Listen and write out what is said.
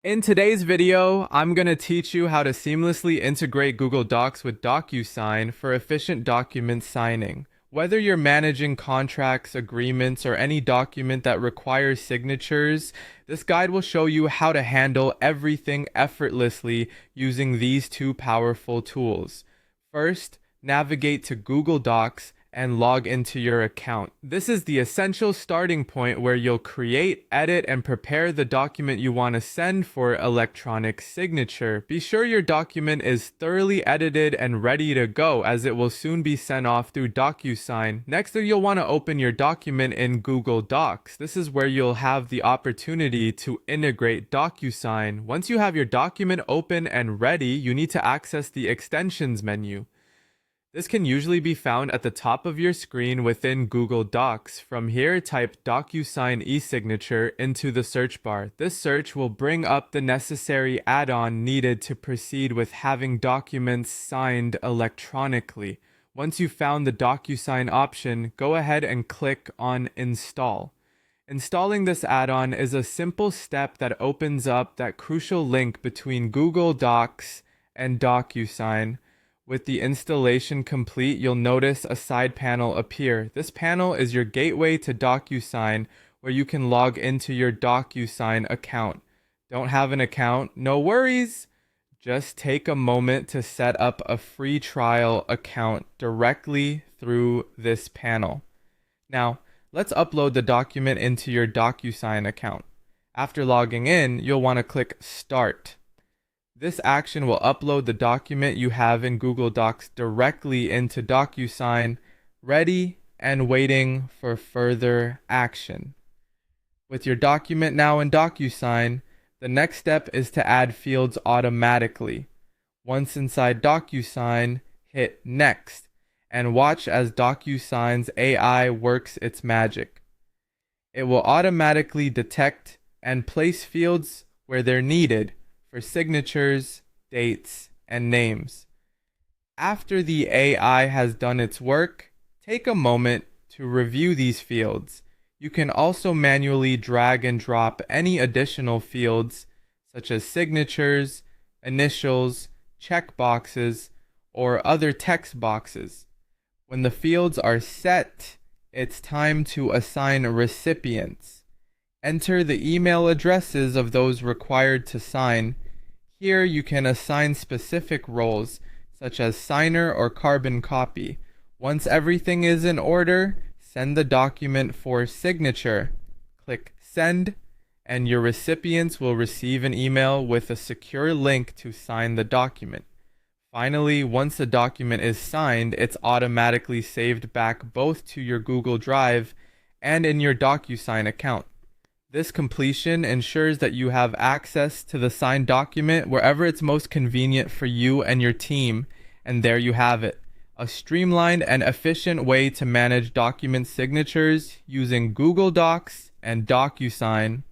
In today's video, I'm going to teach you how to seamlessly integrate Google Docs with Docusign for efficient document signing. Whether you're managing contracts, agreements, or any document that requires signatures, this guide will show you how to handle everything effortlessly using these two powerful tools. First, navigate to Google Docs and log into your account. This is the essential starting point where you'll create, edit, and prepare the document you want to send for electronic signature. Be sure your document is thoroughly edited and ready to go, as it will soon be sent off through Docusign. Next, you'll want to open your document in Google Docs. This is where you'll have the opportunity to integrate Docusign. Once you have your document open and ready, you need to access the extensions menu. This can usually be found at the top of your screen within Google Docs. From here, type Docusign e-signature into the search bar. This search will bring up the necessary add-on needed to proceed with having documents signed electronically. Once you've found the Docusign option, go ahead and click on Install. Installing this add-on is a simple step that opens up that crucial link between Google Docs and Docusign. With the installation complete, you'll notice a side panel appear. This panel is your gateway to Docusign, where you can log into your Docusign account. Don't have an account? No worries! Just take a moment to set up a free trial account directly through this panel. Now, let's upload the document into your Docusign account. After logging in, you'll want to click Start. This action will upload the document you have in Google Docs directly into Docusign, ready and waiting for further action. With your document now in Docusign, the next step is to add fields automatically. Once inside Docusign, hit Next, and watch as Docusign's AI works its magic. It will automatically detect and place fields where they're needed for signatures, dates, and names. After the AI has done its work, take a moment to review these fields. You can also manually drag and drop any additional fields, such as signatures, initials, checkboxes, or other text boxes. When the fields are set, it's time to assign recipients. Enter the email addresses of those required to sign. Here you can assign specific roles, such as signer or carbon copy. Once everything is in order, send the document for signature. Click Send, and your recipients will receive an email with a secure link to sign the document. Finally, once the document is signed, it's automatically saved back both to your Google Drive and in your Docusign account. This completion ensures that you have access to the signed document wherever it's most convenient for you and your team. And there you have it, a streamlined and efficient way to manage document signatures using Google Docs and Docusign.